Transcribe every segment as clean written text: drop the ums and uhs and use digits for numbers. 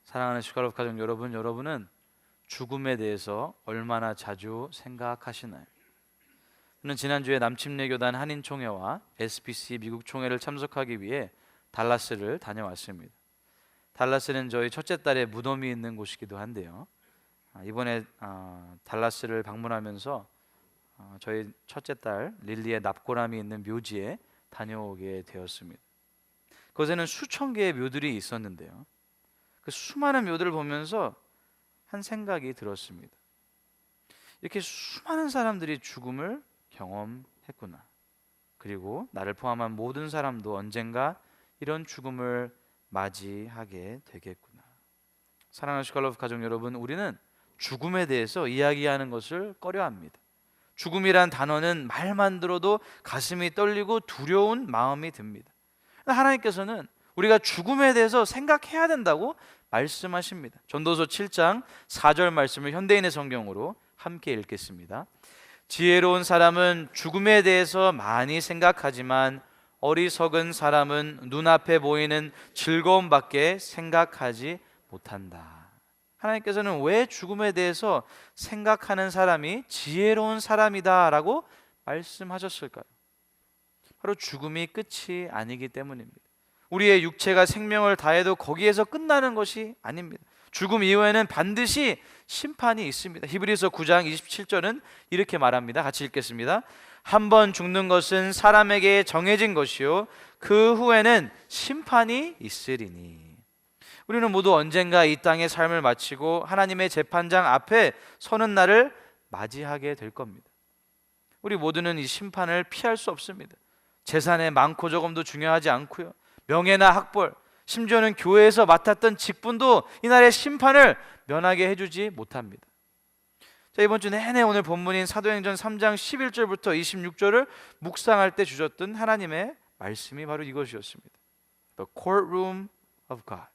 사랑하는 슈가럽 가족 여러분, 여러분은 죽음에 대해서 얼마나 자주 생각하시나요? 저는 지난주에 남침례교단 한인총회와 SBC 미국 총회를 참석하기 위해 달라스를 다녀왔습니다. 달라스는 저희 첫째 딸의 무덤이 있는 곳이기도 한데요. 이번에 달라스를 방문하면서 저희 첫째 딸 릴리의 납고람이 있는 묘지에 다녀오게 되었습니다. 그곳에는 수천 개의 묘들이 있었는데요. 그 수많은 묘들을 보면서 한 생각이 들었습니다. 이렇게 수많은 사람들이 죽음을 경험했구나. 그리고 나를 포함한 모든 사람도 언젠가 이런 죽음을 맞이하게 되겠구나. 사랑하는 슈칼로프 가족 여러분, 우리는 죽음에 대해서 이야기하는 것을 꺼려합니다. 죽음이란 단어는 말만 들어도 가슴이 떨리고 두려운 마음이 듭니다. 하나님께서는 우리가 죽음에 대해서 생각해야 된다고 말씀하십니다. 전도서 7장 4절 말씀을 현대인의 성경으로 함께 읽겠습니다. 지혜로운 사람은 죽음에 대해서 많이 생각하지만 어리석은 사람은 눈앞에 보이는 즐거움밖에 생각하지 못한다. 하나님께서는 왜 죽음에 대해서 생각하는 사람이 지혜로운 사람이다 라고 말씀하셨을까요? 바로 죽음이 끝이 아니기 때문입니다. 우리의 육체가 생명을 다해도 거기에서 끝나는 것이 아닙니다. 죽음 이후에는 반드시 심판이 있습니다. 히브리서 9장 27절은 이렇게 말합니다. 같이 읽겠습니다. 한 번 죽는 것은 사람에게 정해진 것이요 그 후에는 심판이 있으리니. 우리는 모두 언젠가 이 땅의 삶을 마치고 하나님의 재판장 앞에 서는 날을 맞이하게 될 겁니다. 우리 모두는 이 심판을 피할 수 없습니다. 재산의 많고 적음도 중요하지 않고요, 명예나 학벌, 심지어는 교회에서 맡았던 직분도 이날의 심판을 면하게 해주지 못합니다. 자, 이번 주 내내 오늘 본문인 사도행전 3장 11절부터 26절을 묵상할 때 주셨던 하나님의 말씀이 바로 이것이었습니다. The courtroom of God.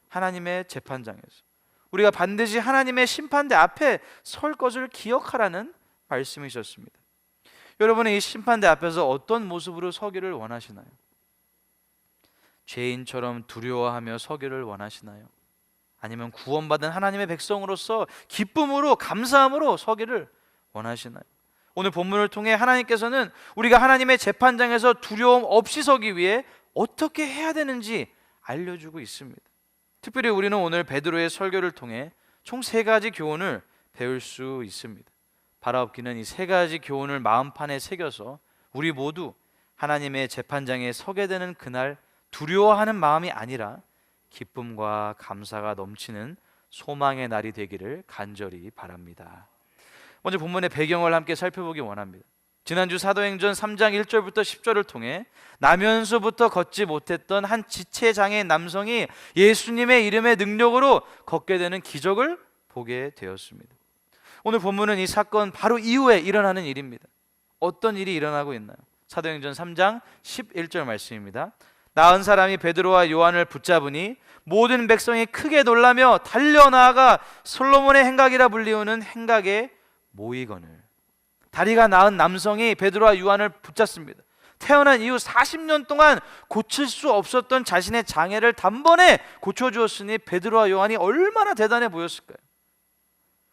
하나님의 재판장에서 우리가 반드시 하나님의 심판대 앞에 설 것을 기억하라는 말씀이셨습니다. 여러분은 이 심판대 앞에서 어떤 모습으로 서기를 원하시나요? 죄인처럼 두려워하며 서기를 원하시나요? 아니면 구원받은 하나님의 백성으로서 기쁨으로 감사함으로 서기를 원하시나요? 오늘 본문을 통해 하나님께서는 우리가 하나님의 재판장에서 두려움 없이 서기 위해 어떻게 해야 되는지 알려주고 있습니다. 특별히 우리는 오늘 베드로의 설교를 통해 총 3가지 교훈을 배울 수 있습니다. 바라옵기는 이 3가지 교훈을 마음판에 새겨서 우리 모두 하나님의 재판장에 서게 되는 그날 두려워하는 마음이 아니라 기쁨과 감사가 넘치는 소망의 날이 되기를 간절히 바랍니다. 먼저 본문의 배경을 함께 살펴보기 원합니다. 지난주 사도행전 3장 1절부터 10절을 통해 나면서부터 걷지 못했던 한 지체장애인 남성이 예수님의 이름의 능력으로 걷게 되는 기적을 보게 되었습니다. 오늘 본문은 이 사건 바로 이후에 일어나는 일입니다. 어떤 일이 일어나고 있나요? 사도행전 3장 11절 말씀입니다. 나은 사람이 베드로와 요한을 붙잡으니 모든 백성이 크게 놀라며 달려나아가 솔로몬의 행각이라 불리우는 행각에 모이거늘. 다리가 나은 남성이 베드로와 요한을 붙잡습니다. 태어난 이후 40년 동안 고칠 수 없었던 자신의 장애를 단번에 고쳐주었으니 베드로와 요한이 얼마나 대단해 보였을까요?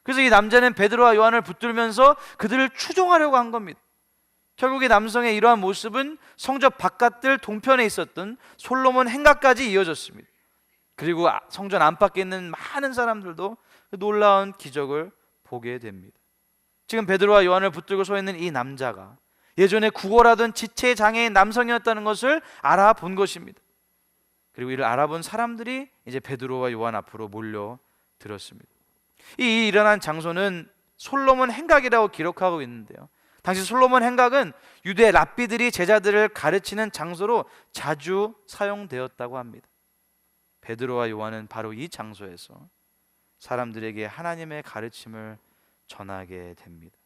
그래서 이 남자는 베드로와 요한을 붙들면서 그들을 추종하려고 한 겁니다. 결국 이 남성의 이러한 모습은 성전 바깥들 동편에 있었던 솔로몬 행각까지 이어졌습니다. 그리고 성전 안팎에 있는 많은 사람들도 그 놀라운 기적을 보게 됩니다. 지금 베드로와 요한을 붙들고 서 있는 이 남자가 예전에 구걸하던 지체장애인 남성이었다는 것을 알아본 것입니다. 그리고 이를 알아본 사람들이 이제 베드로와 요한 앞으로 몰려들었습니다. 이 일어난 장소는 솔로몬 행각이라고 기록하고 있는데요, 당시 솔로몬 행각은 유대 랍비들이 제자들을 가르치는 장소로 자주 사용되었다고 합니다. 베드로와 요한은 바로 이 장소에서 사람들에게 하나님의 가르침을 전하게 됩니다.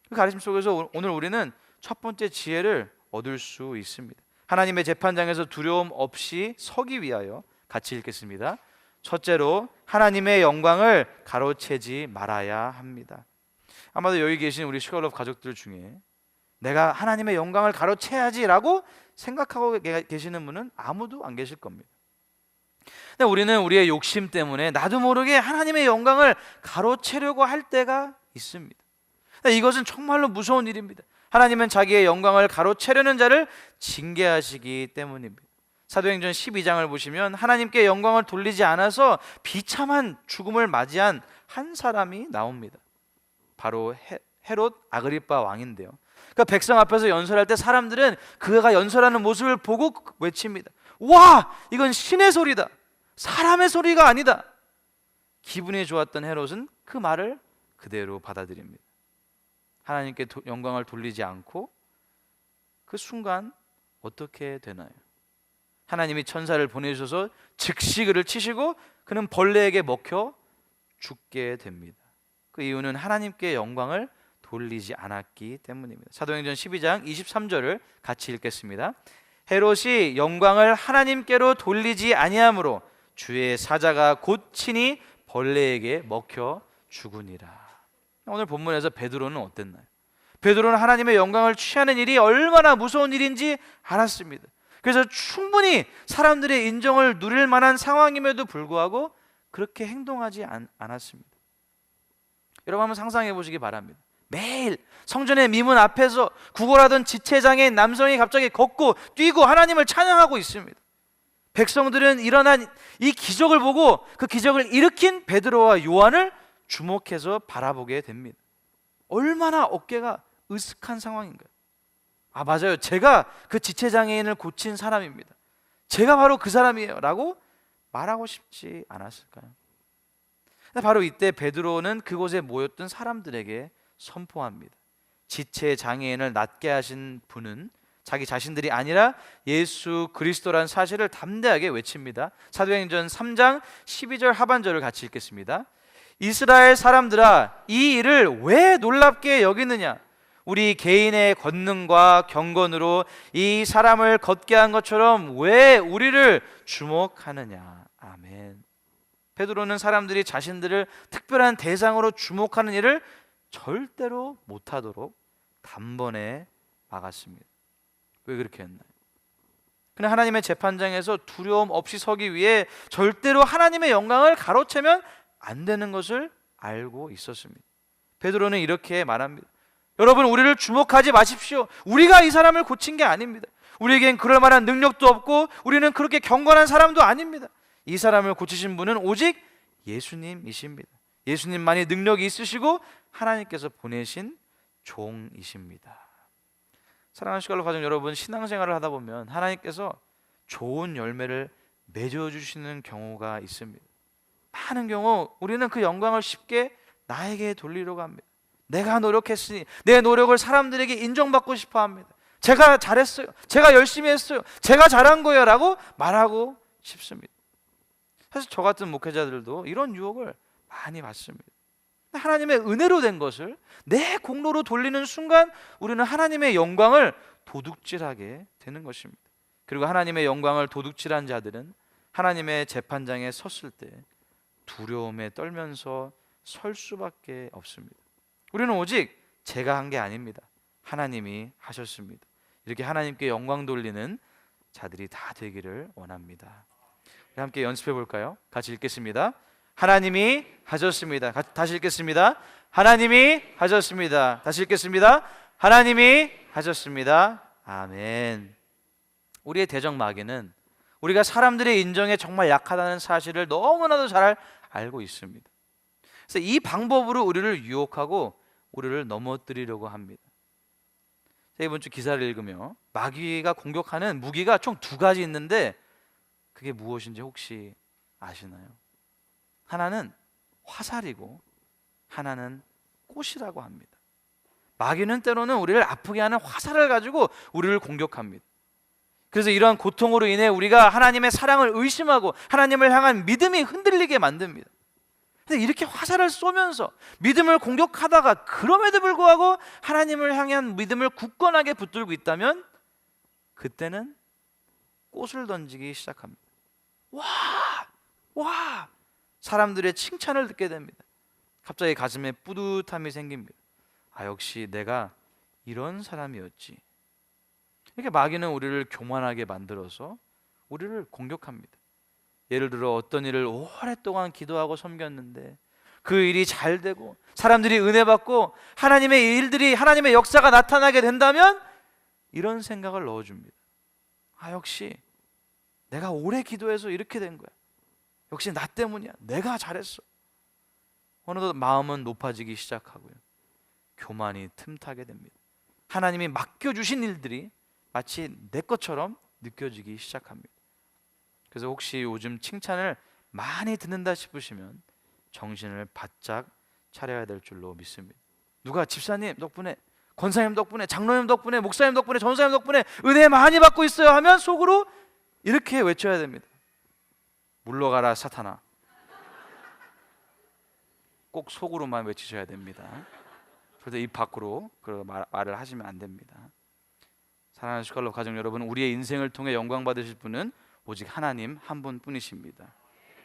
그 가르침 속에서 오늘 우리는 첫 번째 지혜를 얻을 수 있습니다. 하나님의 재판장에서 두려움 없이 서기 위하여 같이 읽겠습니다. 첫째로 하나님의 영광을 가로채지 말아야 합니다. 아마도 여기 계신 우리 슈가럽 가족들 중에 내가 하나님의 영광을 가로채야지 라고 생각하고 계시는 분은 아무도 안 계실 겁니다. 근데 우리는 우리의 욕심 때문에 나도 모르게 하나님의 영광을 가로채려고 할 때가 있습니다. 근데 이것은 정말로 무서운 일입니다. 하나님은 자기의 영광을 가로채려는 자를 징계하시기 때문입니다. 사도행전 12장을 보시면 하나님께 영광을 돌리지 않아서 비참한 죽음을 맞이한 한 사람이 나옵니다. 바로 헤롯 아그리빠 왕인데요. 그러니까 백성 앞에서 연설할 때 사람들은 그가 연설하는 모습을 보고 외칩니다. 와, 이건 신의 소리다. 사람의 소리가 아니다. 기분이 좋았던 헤롯은 그 말을 그대로 받아들입니다. 하나님께 영광을 돌리지 않고 그 순간 어떻게 되나요? 하나님이 천사를 보내주셔서 즉시 그를 치시고 그는 벌레에게 먹혀 죽게 됩니다. 그 이유는 하나님께 영광을 돌리지 않았기 때문입니다. 사도행전 12장 23절을 같이 읽겠습니다. 헤롯이 영광을 하나님께로 돌리지 아니하므로 주의 사자가 곧 친히 벌레에게 먹혀 죽으니라. 오늘 본문에서 베드로는 어땠나요? 베드로는 하나님의 영광을 취하는 일이 얼마나 무서운 일인지 알았습니다. 그래서 충분히 사람들의 인정을 누릴 만한 상황임에도 불구하고 그렇게 행동하지 않았습니다. 여러분 한번 상상해 보시기 바랍니다. 매일 성전의 미문 앞에서 구걸하던 지체장애인 남성이 갑자기 걷고 뛰고 하나님을 찬양하고 있습니다. 백성들은 일어난 이 기적을 보고 그 기적을 일으킨 베드로와 요한을 주목해서 바라보게 됩니다. 얼마나 어깨가 으슥한 상황인가요? 아, 맞아요. 제가 그 지체장애인을 고친 사람입니다. 제가 바로 그 사람이에요 라고 말하고 싶지 않았을까요? 바로 이때 베드로는 그곳에 모였던 사람들에게 선포합니다. 지체장애인을 낫게 하신 분은 자기 자신들이 아니라 예수 그리스도라는 사실을 담대하게 외칩니다. 사도행전 3장 12절 하반절을 같이 읽겠습니다. 이스라엘 사람들아, 이 일을 왜 놀랍게 여기느냐? 우리 개인의 권능과 경건으로 이 사람을 걷게 한 것처럼 왜 우리를 주목하느냐? 아멘. 베드로는 사람들이 자신들을 특별한 대상으로 주목하는 일을 절대로 못하도록 단번에 막았습니다. 왜 그렇게 했나요? 그냥 하나님의 재판장에서 두려움 없이 서기 위해 절대로 하나님의 영광을 가로채면 안 되는 것을 알고 있었습니다. 베드로는 이렇게 말합니다. 여러분, 우리를 주목하지 마십시오. 우리가 이 사람을 고친 게 아닙니다. 우리에겐 그럴 만한 능력도 없고 우리는 그렇게 경건한 사람도 아닙니다. 이 사람을 고치신 분은 오직 예수님이십니다. 예수님만이 능력이 있으시고 하나님께서 보내신 종이십니다. 사랑하는 시간로 가정 여러분, 신앙생활을 하다 보면 하나님께서 좋은 열매를 맺어주시는 경우가 있습니다. 많은 경우 우리는 그 영광을 쉽게 나에게 돌리려고 합니다. 내가 노력했으니 내 노력을 사람들에게 인정받고 싶어 합니다. 제가 잘했어요, 제가 열심히 했어요, 제가 잘한 거예요 라고 말하고 싶습니다. 사실 저 같은 목회자들도 이런 유혹을 많이 받습니다. 하나님의 은혜로 된 것을 내 공로로 돌리는 순간 우리는 하나님의 영광을 도둑질하게 되는 것입니다. 그리고 하나님의 영광을 도둑질한 자들은 하나님의 재판장에 섰을 때 두려움에 떨면서 설 수밖에 없습니다. 우리는 오직 제가 한 게 아닙니다. 하나님이 하셨습니다. 이렇게 하나님께 영광 돌리는 자들이 다 되기를 원합니다. 함께 연습해 볼까요? 같이 읽겠습니다. 하나님이 하셨습니다. 다시 읽겠습니다. 하나님이 하셨습니다. 다시 읽겠습니다. 하나님이 하셨습니다. 아멘. 우리의 대적 마귀는 우리가 사람들의 인정에 정말 약하다는 사실을 너무나도 잘 알고 있습니다. 그래서 이 방법으로 우리를 유혹하고 우리를 넘어뜨리려고 합니다. 이번 주 기사를 읽으며 마귀가 공격하는 무기가 총 2가지 있는데 그게 무엇인지 혹시 아시나요? 하나는 화살이고 하나는 꽃이라고 합니다. 마귀는 때로는 우리를 아프게 하는 화살을 가지고 우리를 공격합니다. 그래서 이러한 고통으로 인해 우리가 하나님의 사랑을 의심하고 하나님을 향한 믿음이 흔들리게 만듭니다. 근데 이렇게 화살을 쏘면서 믿음을 공격하다가 그럼에도 불구하고 하나님을 향한 믿음을 굳건하게 붙들고 있다면 그때는 꽃을 던지기 시작합니다. 와! 사람들의 칭찬을 듣게 됩니다. 갑자기 가슴에 뿌듯함이 생깁니다. 아, 역시 내가 이런 사람이었지. 이렇게 마귀는 우리를 교만하게 만들어서 우리를 공격합니다. 예를 들어 어떤 일을 오랫동안 기도하고 섬겼는데 그 일이 잘 되고 사람들이 은혜 받고 하나님의 일들이, 하나님의 역사가 나타나게 된다면 이런 생각을 넣어줍니다. 역시 내가 오래 기도해서 이렇게 된 거야. 역시 나 때문이야. 내가 잘했어. 어느덧 마음은 높아지기 시작하고요, 교만이 틈타게 됩니다. 하나님이 맡겨주신 일들이 마치 내 것처럼 느껴지기 시작합니다. 그래서 혹시 요즘 칭찬을 많이 듣는다 싶으시면 정신을 바짝 차려야 될 줄로 믿습니다. 누가 집사님 덕분에, 권사님 덕분에, 장로님 덕분에, 목사님 덕분에, 전사님 덕분에 은혜 많이 받고 있어요 하면 속으로 이렇게 외쳐야 됩니다. 물러가라 사탄아. 꼭 속으로만 외치셔야 됩니다. 절대 입 밖으로 그런 말을 하시면 안 됩니다. 사랑하는 슈칼로 가족 여러분, 우리의 인생을 통해 영광 받으실 분은 오직 하나님 한 분뿐이십니다.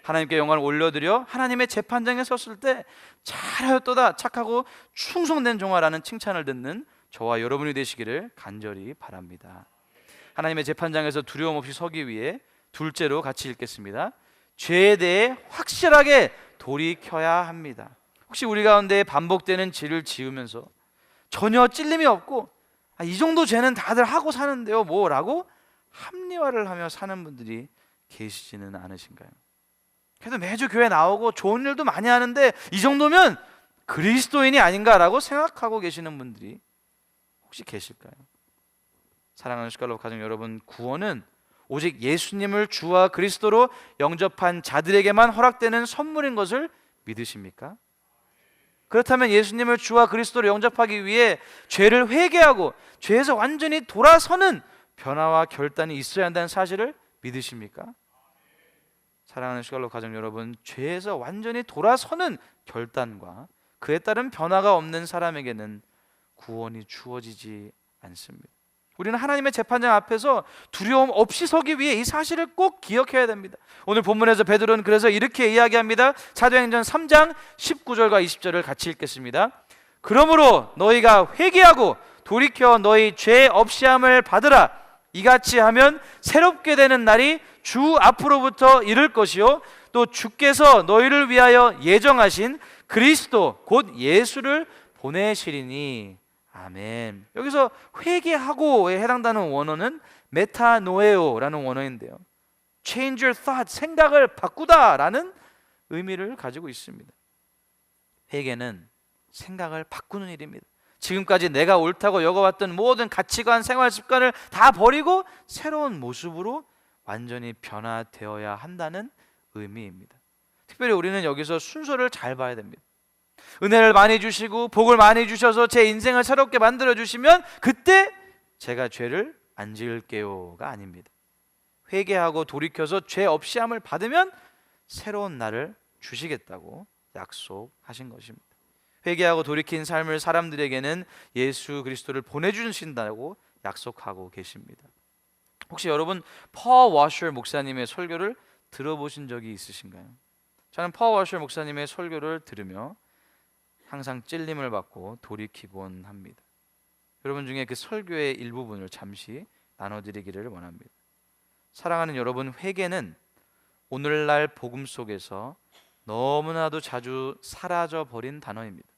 하나님께 영광을 올려드려 하나님의 재판장에 섰을 때 잘하였도다, 착하고 충성된 종아라는 칭찬을 듣는 저와 여러분이 되시기를 간절히 바랍니다. 하나님의 재판장에서 두려움 없이 서기 위해 둘째로 같이 읽겠습니다. 죄에 대해 확실하게 돌이켜야 합니다. 혹시 우리 가운데 반복되는 죄를 지으면서 전혀 찔림이 없고 이 정도 죄는 다들 하고 사는데요 뭐라고 합리화를 하며 사는 분들이 계시지는 않으신가요? 그래도 매주 교회 나오고 좋은 일도 많이 하는데 이 정도면 그리스도인이 아닌가라고 생각하고 계시는 분들이 혹시 계실까요? 사랑하는 슈칼로 가족 여러분, 구원은 오직 예수님을 주와 그리스도로 영접한 자들에게만 허락되는 선물인 것을 믿으십니까? 그렇다면 예수님을 주와 그리스도로 영접하기 위해 죄를 회개하고 죄에서 완전히 돌아서는 변화와 결단이 있어야 한다는 사실을 믿으십니까? 사랑하는 슈칼로 가족 여러분, 죄에서 완전히 돌아서는 결단과 그에 따른 변화가 없는 사람에게는 구원이 주어지지 않습니다. 우리는 하나님의 재판장 앞에서 두려움 없이 서기 위해 이 사실을 꼭 기억해야 됩니다. 오늘 본문에서 베드로는 그래서 이렇게 이야기합니다. 사도행전 3장 19절과 20절을 같이 읽겠습니다. 그러므로 너희가 회개하고 돌이켜 너희 죄 없이함을 받으라. 이같이 하면 새롭게 되는 날이 주 앞으로부터 이를 것이요 또 주께서 너희를 위하여 예정하신 그리스도 곧 예수를 보내시리니. 아멘. 여기서 회개하고에 해당되는 원어는 메타노에오라는 원어인데요, change your thought, 생각을 바꾸다라는 의미를 가지고 있습니다. 회개는 생각을 바꾸는 일입니다. 지금까지 내가 옳다고 여겨왔던 모든 가치관, 생활 습관을 다 버리고 새로운 모습으로 완전히 변화되어야 한다는 의미입니다. 특별히 우리는 여기서 순서를 잘 봐야 됩니다. 은혜를 많이 주시고 복을 많이 주셔서 제 인생을 새롭게 만들어 주시면 그때 제가 죄를 안 지을게요가 아닙니다. 회개하고 돌이켜서 죄 없이함을 받으면 새로운 날을 주시겠다고 약속하신 것입니다. 회개하고 돌이킨 삶을 사람들에게는 예수 그리스도를 보내주신다고 약속하고 계십니다. 혹시 여러분 퍼 워셔 목사님의 설교를 들어보신 적이 있으신가요? 저는 퍼 워셔 목사님의 설교를 들으며 항상 찔림을 받고 돌이키곤 합니다. 여러분 중에 그 설교의 일부분을 잠시 나눠드리기를 원합니다. 사랑하는 여러분, 회개는 오늘날 복음 속에서 너무나도 자주 사라져버린 단어입니다.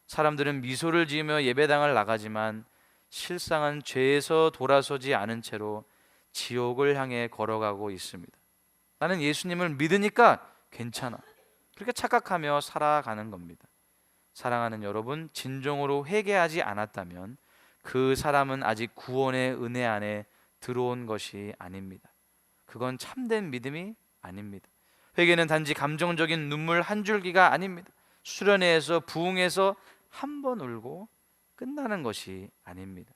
사람들은 미소를 지으며 예배당을 나가지만 실상은 죄에서 돌아서지 않은 채로 지옥을 향해 걸어가고 있습니다. 나는 예수님을 믿으니까 괜찮아, 그렇게 착각하며 살아가는 겁니다. 사랑하는 여러분, 진정으로 회개하지 않았다면 그 사람은 아직 구원의 은혜 안에 들어온 것이 아닙니다. 그건 참된 믿음이 아닙니다. 회개는 단지 감정적인 눈물 한 줄기가 아닙니다. 수련회에서 부흥해서 한 번 울고 끝나는 것이 아닙니다.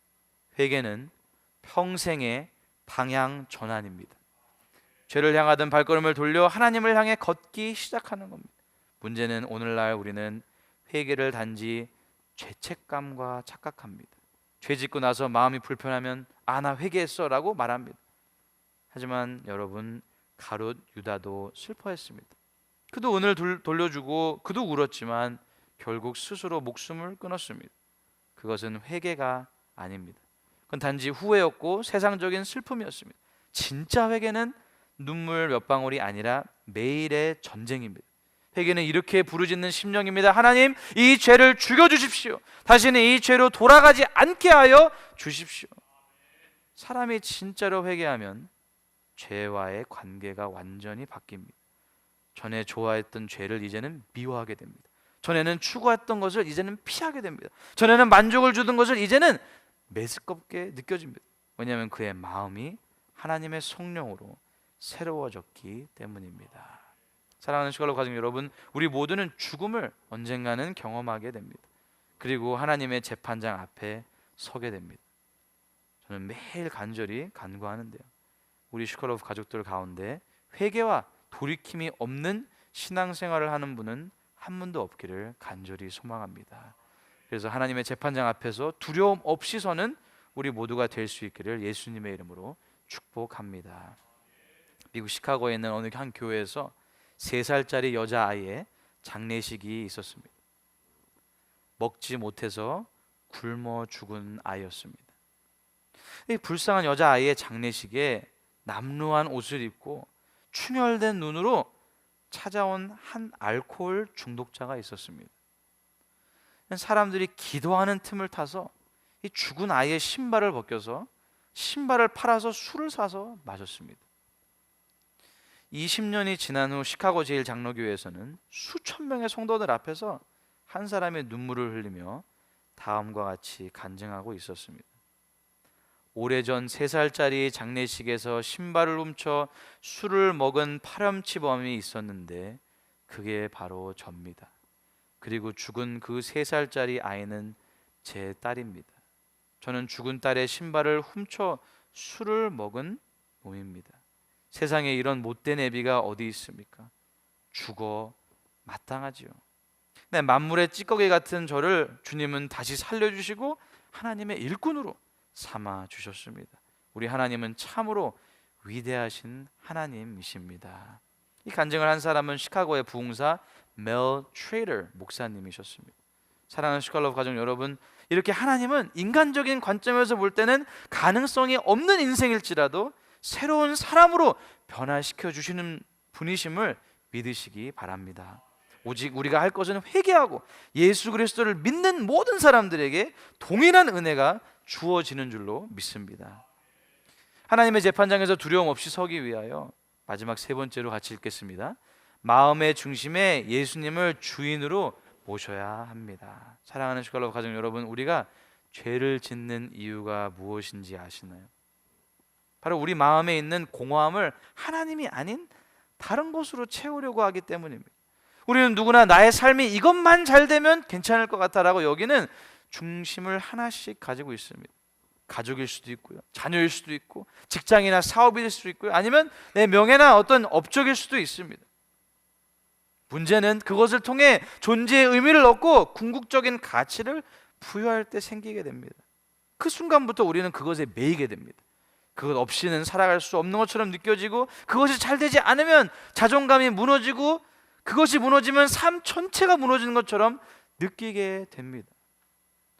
회개는 평생의 방향 전환입니다. 죄를 향하던 발걸음을 돌려 하나님을 향해 걷기 시작하는 겁니다. 문제는 오늘날 우리는 회개를 단지 죄책감과 착각합니다. 죄 짓고 나서 마음이 불편하면 나 회개했어 라고 말합니다. 하지만 여러분, 가룟 유다도 슬퍼했습니다. 그도 은을 돌려주고 그도 울었지만 결국 스스로 목숨을 끊었습니다. 그것은 회개가 아닙니다. 그건 단지 후회였고 세상적인 슬픔이었습니다. 진짜 회개는 눈물 몇 방울이 아니라 매일의 전쟁입니다. 회개는 이렇게 부르짖는 심령입니다. 하나님, 이 죄를 죽여주십시오. 다시는 이 죄로 돌아가지 않게 하여 주십시오. 사람이 진짜로 회개하면 죄와의 관계가 완전히 바뀝니다. 전에 좋아했던 죄를 이제는 미워하게 됩니다. 전에는 추구했던 것을 이제는 피하게 됩니다. 전에는 만족을 주던 것을 이제는 메스껍게 느껴집니다. 왜냐하면 그의 마음이 하나님의 성령으로 새로워졌기 때문입니다. 사랑하는 슈갈로 가족 여러분, 우리 모두는 죽음을 언젠가는 경험하게 됩니다. 그리고 하나님의 재판장 앞에 서게 됩니다. 저는 매일 간절히 간구하는데요, 우리 슈갈로 가족들 가운데 회개와 돌이킴이 없는 신앙생활을 하는 분은 한 분도 없기를 간절히 소망합니다. 그래서 하나님의 재판장 앞에서 두려움 없이 서는 우리 모두가 될 수 있기를 예수님의 이름으로 축복합니다. 미국 시카고에 있는 어느 한 교회에서 3살짜리 여자아이의 장례식이 있었습니다. 먹지 못해서 굶어 죽은 아이였습니다. 이 불쌍한 여자아이의 장례식에 남루한 옷을 입고 충혈된 눈으로 찾아온 한 알코올 중독자가 있었습니다. 사람들이 기도하는 틈을 타서 이 죽은 아이의 신발을 벗겨서 신발을 팔아서 술을 사서 마셨습니다. 20년이 지난 후 시카고 제1장로교회에서는 수천 명의 성도들 앞에서 한 사람의 눈물을 흘리며 다음과 같이 간증하고 있었습니다. 오래전 3살짜리 장례식에서 신발을 훔쳐 술을 먹은 파렴치범이 있었는데 그게 바로 접니다. 그리고 죽은 그 3살짜리 아이는 제 딸입니다. 저는 죽은 딸의 신발을 훔쳐 술을 먹은 놈입니다. 세상에 이런 못된 애비가 어디 있습니까? 죽어 마땅하지요. 네, 만물의 찌꺼기 같은 저를 주님은 다시 살려주시고 하나님의 일꾼으로 삼아 주셨습니다. 우리 하나님은 참으로 위대하신 하나님이십니다. 이 간증을 한 사람은 시카고의 부흥사 멜 트레이더 목사님이셨습니다. 사랑하는 슈칼러브 가족 여러분, 이렇게 하나님은 인간적인 관점에서 볼 때는 가능성이 없는 인생일지라도 새로운 사람으로 변화시켜 주시는 분이심을 믿으시기 바랍니다. 오직 우리가 할 것은 회개하고 예수 그리스도를 믿는 모든 사람들에게 동일한 은혜가 주어지는 줄로 믿습니다. 하나님의 재판장에서 두려움 없이 서기 위하여 마지막 3번째로 같이 읽겠습니다. 마음의 중심에 예수님을 주인으로 모셔야 합니다. 사랑하는 슈칼러브 가족 여러분, 우리가 죄를 짓는 이유가 무엇인지 아시나요? 바로 우리 마음에 있는 공허함을 하나님이 아닌 다른 것으로 채우려고 하기 때문입니다. 우리는 누구나 나의 삶이 이것만 잘 되면 괜찮을 것 같다라고 여기는 중심을 하나씩 가지고 있습니다. 가족일 수도 있고요, 자녀일 수도 있고, 직장이나 사업일 수도 있고요, 아니면 내 명예나 어떤 업적일 수도 있습니다. 문제는 그것을 통해 존재의 의미를 얻고 궁극적인 가치를 부여할 때 생기게 됩니다. 그 순간부터 우리는 그것에 매이게 됩니다. 그것 없이는 살아갈 수 없는 것처럼 느껴지고, 그것이 잘 되지 않으면 자존감이 무너지고, 그것이 무너지면 삶 전체가 무너지는 것처럼 느끼게 됩니다.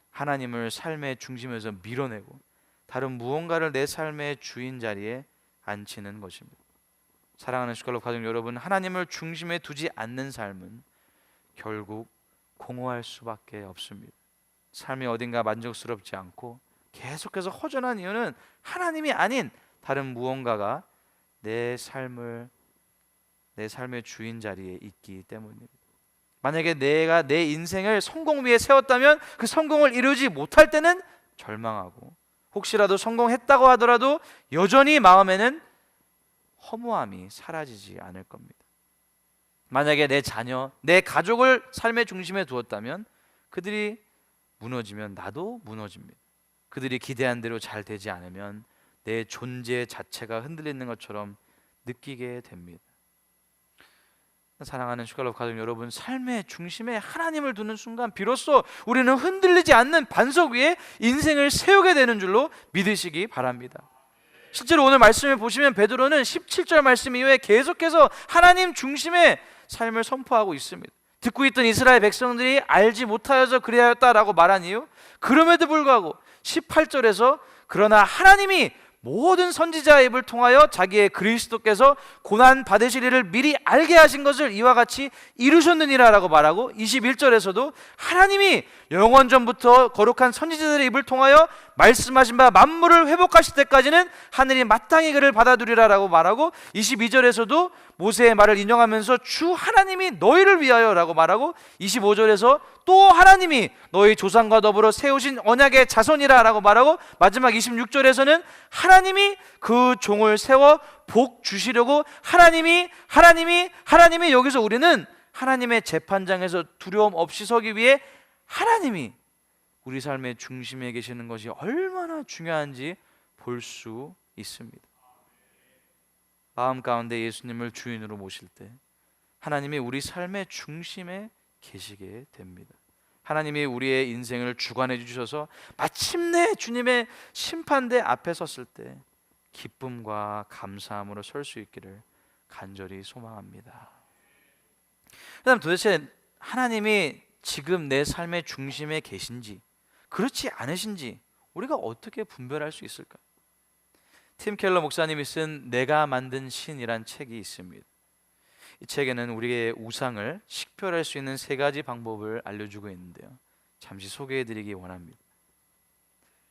하나님을 삶의 중심에서 밀어내고 다른 무언가를 내 삶의 주인 자리에 앉히는 것입니다. 사랑하는 슈칼럽 가족 여러분, 하나님을 중심에 두지 않는 삶은 결국 공허할 수밖에 없습니다. 삶이 어딘가 만족스럽지 않고 계속해서 허전한 이유는 하나님이 아닌 다른 무언가가 내 삶의 주인 자리에 있기 때문입니다. 만약에 내가 내 인생을 성공 위에 세웠다면 그 성공을 이루지 못할 때는 절망하고, 혹시라도 성공했다고 하더라도 여전히 마음에는 허무함이 사라지지 않을 겁니다. 만약에 내 자녀, 내 가족을 삶의 중심에 두었다면 그들이 무너지면 나도 무너집니다. 그들이 기대한 대로 잘 되지 않으면 내 존재 자체가 흔들리는 것처럼 느끼게 됩니다. 사랑하는 슈칼럽 가족 여러분, 삶의 중심에 하나님을 두는 순간 비로소 우리는 흔들리지 않는 반석 위에 인생을 세우게 되는 줄로 믿으시기 바랍니다. 실제로 오늘 말씀을 보시면 베드로는 17절 말씀 이후에 계속해서 하나님 중심의 삶을 선포하고 있습니다. 듣고 있던 이스라엘 백성들이 알지 못하여서 그리하였다라고 말한 이유, 그럼에도 불구하고 18절에서 그러나 하나님이 모든 선지자의 입을 통하여 자기의 그리스도께서 고난 받으실 일을 미리 알게 하신 것을 이와 같이 이루셨느니라 라고 말하고, 21절에서도 하나님이 영원 전부터 거룩한 선지자들의 입을 통하여 말씀하신 바 만물을 회복하실 때까지는 하늘이 마땅히 그를 받아두리라 라고 말하고, 22절에서도 모세의 말을 인용하면서 주 하나님이 너희를 위하여 라고 말하고, 25절에서 또 하나님이 너희 조상과 더불어 세우신 언약의 자손이라 라고 말하고, 마지막 26절에서는 하나님이 그 종을 세워 복 주시려고 하나님이 여기서 우리는 하나님의 재판장에서 두려움 없이 서기 위해 하나님이 우리 삶의 중심에 계시는 것이 얼마나 중요한지 볼 수 있습니다. 마음 가운데 예수님을 주인으로 모실 때 하나님이 우리 삶의 중심에 계시게 됩니다. 하나님이 우리의 인생을 주관해 주셔서 마침내 주님의 심판대 앞에 섰을 때 기쁨과 감사함으로 설 수 있기를 간절히 소망합니다. 그다음 도대체 하나님이 지금 내 삶의 중심에 계신지 그렇지 않으신지 우리가 어떻게 분별할 수 있을까? 팀 켈러 목사님이 쓴 내가 만든 신이란 책이 있습니다. 이 책에는 우리의 우상을 식별할 수 있는 3가지 방법을 알려주고 있는데요, 잠시 소개해드리기 원합니다.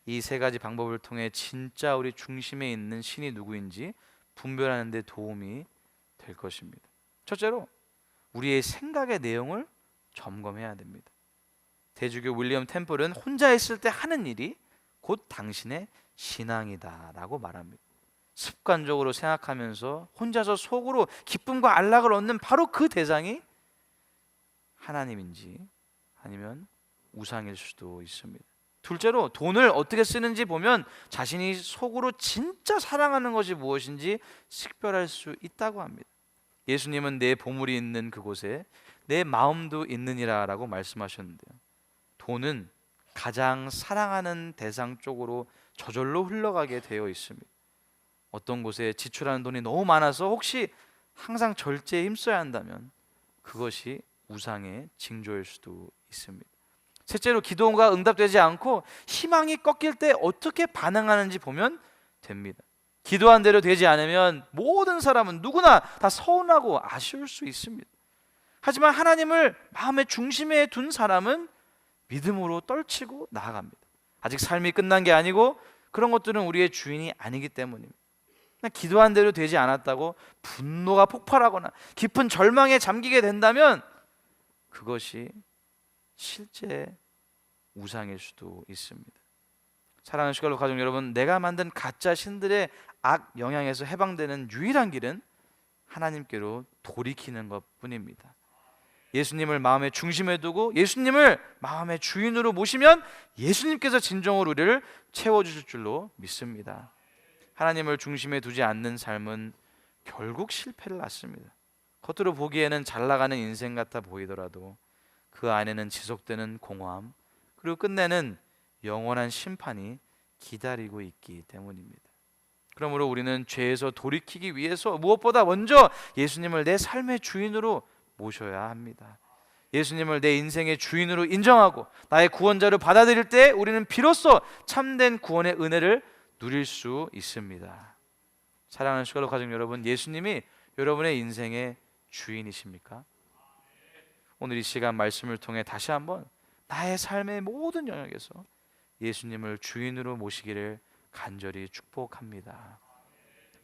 이 3가지 방법을 통해 진짜 우리 중심에 있는 신이 누구인지 분별하는 데 도움이 될 것입니다. 첫째로 우리의 생각의 내용을 점검해야 됩니다. 대주교 윌리엄 템플은 혼자 있을 때 하는 일이 곧 당신의 신앙이다 라고 말합니다. 습관적으로 생각하면서 혼자서 속으로 기쁨과 안락을 얻는 바로 그 대상이 하나님인지 아니면 우상일 수도 있습니다. 둘째로 돈을 어떻게 쓰는지 보면 자신이 속으로 진짜 사랑하는 것이 무엇인지 식별할 수 있다고 합니다. 예수님은 내 보물이 있는 그곳에 내 마음도 있느니라 라고 말씀하셨는데요, 돈은 가장 사랑하는 대상 쪽으로 저절로 흘러가게 되어 있습니다. 어떤 곳에 지출하는 돈이 너무 많아서 혹시 항상 절제에 힘써야 한다면 그것이 우상의 징조일 수도 있습니다. 셋째로 기도가 응답되지 않고 희망이 꺾일 때 어떻게 반응하는지 보면 됩니다. 기도한 대로 되지 않으면 모든 사람은 누구나 다 서운하고 아쉬울 수 있습니다. 하지만 하나님을 마음의 중심에 둔 사람은 믿음으로 떨치고 나아갑니다. 아직 삶이 끝난 게 아니고 그런 것들은 우리의 주인이 아니기 때문입니다. 그냥 기도한 대로 되지 않았다고 분노가 폭발하거나 깊은 절망에 잠기게 된다면 그것이 실제 우상일 수도 있습니다. 사랑하는 슈갈로 가족 여러분, 내가 만든 가짜 신들의 악 영향에서 해방되는 유일한 길은 하나님께로 돌이키는 것뿐입니다. 예수님을 마음의 중심에 두고 예수님을 마음의 주인으로 모시면 예수님께서 진정으로 우리를 채워주실 줄로 믿습니다. 하나님을 중심에 두지 않는 삶은 결국 실패를 낳습니다. 겉으로 보기에는 잘 나가는 인생 같아 보이더라도 그 안에는 지속되는 공허함, 그리고 끝내는 영원한 심판이 기다리고 있기 때문입니다. 그러므로 우리는 죄에서 돌이키기 위해서 무엇보다 먼저 예수님을 내 삶의 주인으로 모셔야 합니다. 예수님을 내 인생의 주인으로 인정하고 나의 구원자로 받아들일 때 우리는 비로소 참된 구원의 은혜를 누릴 수 있습니다. 사랑하는 슈갈로 가족 여러분, 예수님이 여러분의 인생의 주인이십니까? 오늘 이 시간 말씀을 통해 다시 한번 나의 삶의 모든 영역에서 예수님을 주인으로 모시기를 간절히 축복합니다.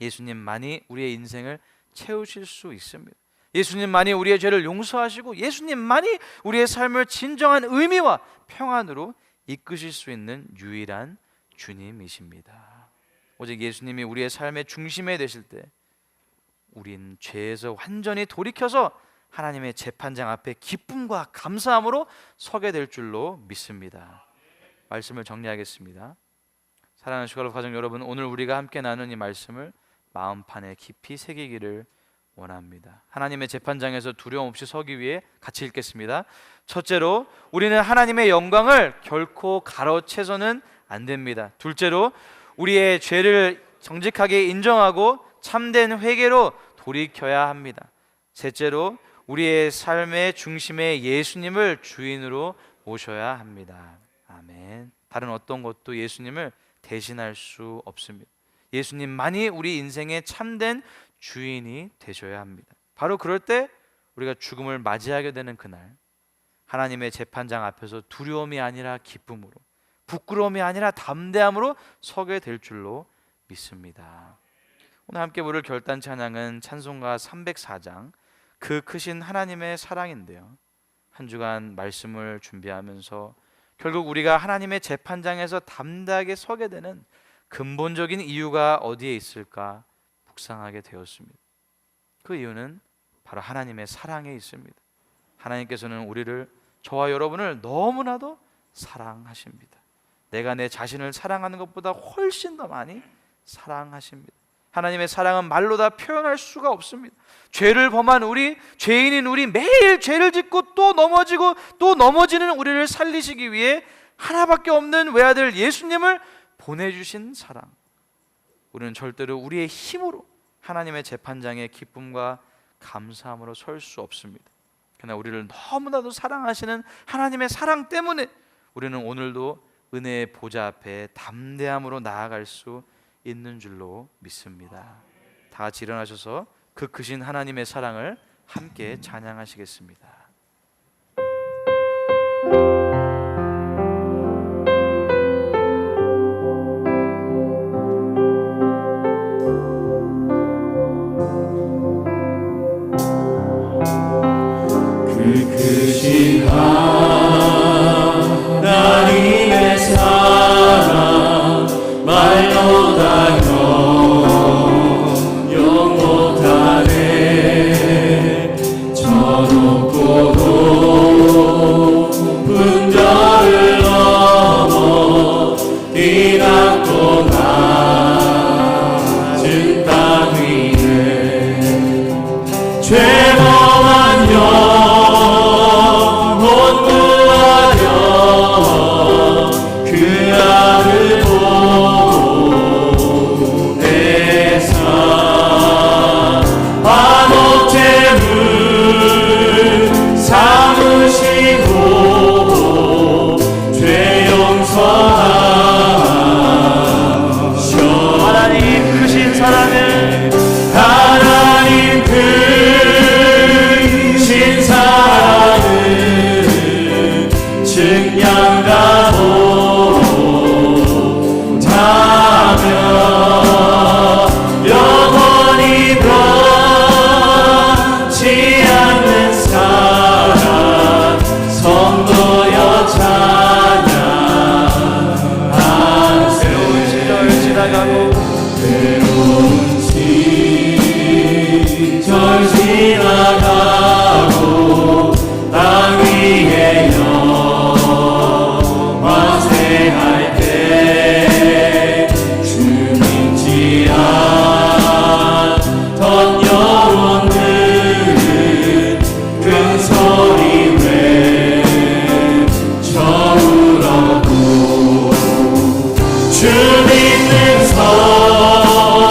예수님만이 우리의 인생을 채우실 수 있습니다. 예수님만이 우리의 죄를 용서하시고 예수님만이 우리의 삶을 진정한 의미와 평안으로 이끄실 수 있는 유일한 주님이십니다. 오직 예수님이 우리의 삶의 중심에 되실 때 우린 죄에서 완전히 돌이켜서 하나님의 재판장 앞에 기쁨과 감사함으로 서게 될 줄로 믿습니다. 말씀을 정리하겠습니다. 사랑하는 슈갈로 가족 여러분, 오늘 우리가 함께 나눈 이 말씀을 마음판에 깊이 새기기를 원합니다. 하나님의 재판장에서 두려움 없이 서기 위해 같이 읽겠습니다. 첫째로, 우리는 하나님의 영광을 결코 가로채서는 안 됩니다. 둘째로, 우리의 죄를 정직하게 인정하고 참된 회개로 돌이켜야 합니다. 셋째로, 우리의 삶의 중심에 예수님을 주인으로 모셔야 합니다. 아멘. 다른 어떤 것도 예수님을 대신할 수 없습니다. 예수님만이 우리 인생의 참된 주인이 되셔야 합니다. 바로 그럴 때 우리가 죽음을 맞이하게 되는 그날, 하나님의 재판장 앞에서 두려움이 아니라 기쁨으로, 부끄러움이 아니라 담대함으로 서게 될 줄로 믿습니다. 오늘 함께 부를 결단 찬양은 찬송가 304장 그 크신 하나님의 사랑인데요, 한 주간 말씀을 준비하면서 결국 우리가 하나님의 재판장에서 담대하게 서게 되는 근본적인 이유가 어디에 있을까 묵상하게 되었습니다. 그 이유는 바로 하나님의 사랑에 있습니다. 하나님께서는 우리를, 저와 여러분을 너무나도 사랑하십니다. 내가 내 자신을 사랑하는 것보다 훨씬 더 많이 사랑하십니다. 하나님의 사랑은 말로 다 표현할 수가 없습니다. 죄를 범한 우리, 죄인인 우리, 매일 죄를 짓고 또 넘어지고 또 넘어지는 우리를 살리시기 위해 하나밖에 없는 외아들 예수님을 보내주신 사랑, 우리는 절대로 우리의 힘으로 하나님의 재판장의 기쁨과 감사함으로 설 수 없습니다. 그러나 우리를 너무나도 사랑하시는 하나님의 사랑 때문에 우리는 오늘도 은혜의 보좌 앞에 담대함으로 나아갈 수 있는 줄로 믿습니다. 다 같이 일어나셔서 그 크신 하나님의 사랑을 함께 찬양하시겠습니다. 그 크신 하나님의 사랑 말로 다 영영 못하네. 저 높고도 분별을 넘어 이 낮고 낮은 땅 위에 죄범한 영혼 구하려 그 아들 보내사 한옥 재물 삼으시고 죄 용서하셔. 하나님 크신 사랑을, 하나님 크신 사랑을 증량하고 자며 영원히 변치 않는 사랑 성도여 찬양하세. 새로운 시절 지나가고 새로운 시절 지나가고 땅 위에 영화세할 때 주 믿지 않던 영혼들은 큰 소리 외쳐울어도 주 믿는 성도들에게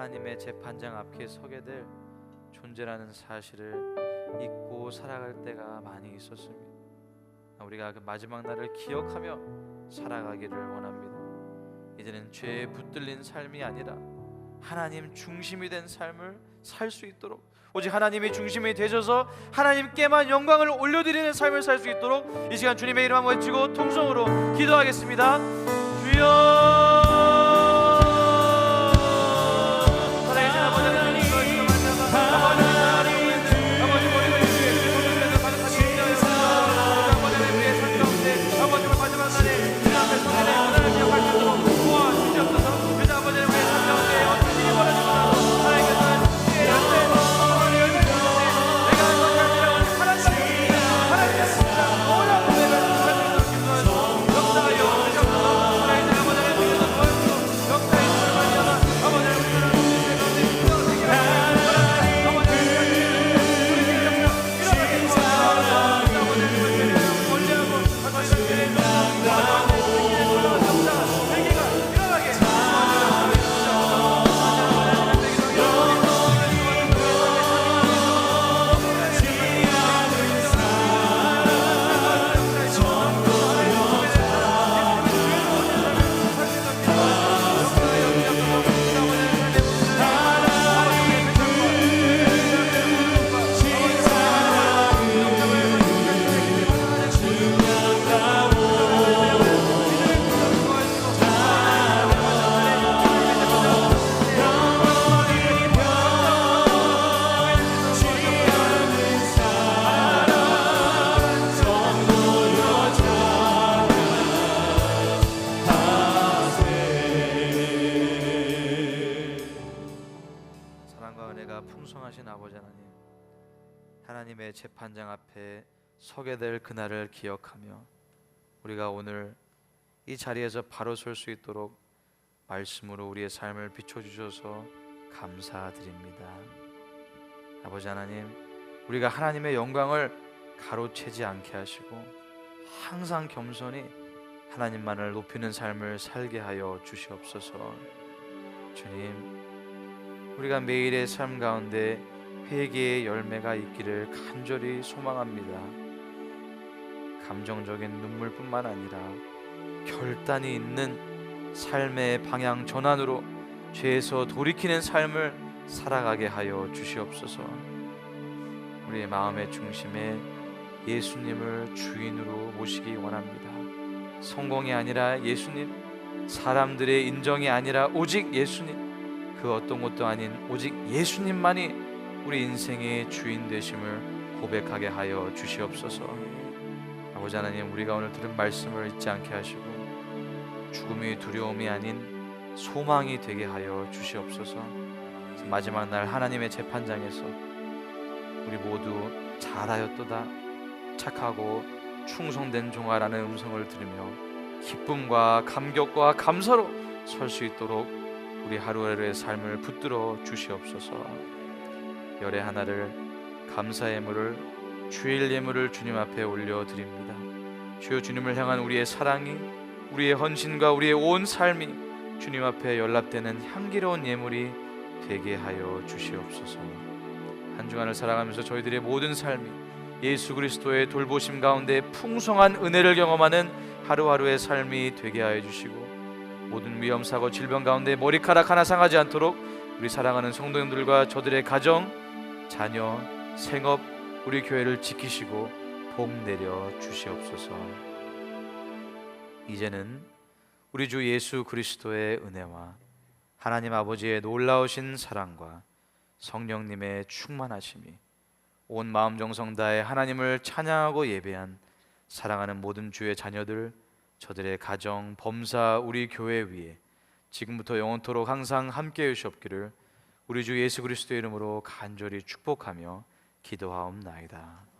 하나님의 재판장 앞에 서게 될 존재라는 사실을 잊고 살아갈 때가 많이 있었습니다. 우리가 그 마지막 날을 기억하며 살아가기를 원합니다. 이제는 죄에 붙들린 삶이 아니라 하나님 중심이 된 삶을 살 수 있도록, 오직 하나님이 중심이 되셔서 하나님께만 영광을 올려드리는 삶을 살 수 있도록 이 시간 주님의 이름 한번 외치고 통성으로 기도하겠습니다. 주여, 풍성하신 아버지 하나님, 하나님의 재판장 앞에 서게 될 그날을 기억하며 우리가 오늘 이 자리에서 바로 설 수 있도록 말씀으로 우리의 삶을 비춰주셔서 감사드립니다. 아버지 하나님, 우리가 하나님의 영광을 가로채지 않게 하시고 항상 겸손히 하나님만을 높이는 삶을 살게 하여 주시옵소서. 주님, 우리가 매일의 삶 가운데 회개의 열매가 있기를 간절히 소망합니다. 감정적인 눈물뿐만 아니라 결단이 있는 삶의 방향 전환으로 죄에서 돌이키는 삶을 살아가게 하여 주시옵소서. 우리의 마음의 중심에 예수님을 주인으로 모시기 원합니다. 성공이 아니라 예수님, 사람들의 인정이 아니라 오직 예수님, 그 어떤 것도 아닌 오직 예수님만이 우리 인생의 주인 되심을 고백하게 하여 주시옵소서. 아버지 하나님, 우리가 오늘 들은 말씀을 잊지 않게 하시고 죽음이 두려움이 아닌 소망이 되게 하여 주시옵소서. 마지막 날 하나님의 재판장에서 우리 모두 잘하였도다, 착하고 충성된 종아라는 음성을 들으며 기쁨과 감격과 감사로 설 수 있도록 우리 하루하루의 삶을 붙들어 주시옵소서. 열의 하나를, 감사 예물을, 주일 예물을 주님 앞에 올려드립니다. 주여, 주님을 향한 우리의 사랑이, 우리의 헌신과 우리의 온 삶이 주님 앞에 연락되는 향기로운 예물이 되게 하여 주시옵소서. 한 주간을 살아가면서 저희들의 모든 삶이 예수 그리스도의 돌보심 가운데 풍성한 은혜를 경험하는 하루하루의 삶이 되게 하여 주시고, 모든 위험, 사고, 질병 가운데 머리카락 하나 상하지 않도록 우리 사랑하는 성도님들과 저들의 가정, 자녀, 생업, 우리 교회를 지키시고 복 내려 주시옵소서. 이제는 우리 주 예수 그리스도의 은혜와 하나님 아버지의 놀라우신 사랑과 성령님의 충만하심이 온 마음 정성 다해 하나님을 찬양하고 예배한 사랑하는 모든 주의 자녀들, 저들의 가정, 범사, 우리 교회 위에 지금부터 영원토록 항상 함께해 주시옵기를 우리 주 예수 그리스도의 이름으로 간절히 축복하며 기도하옵나이다.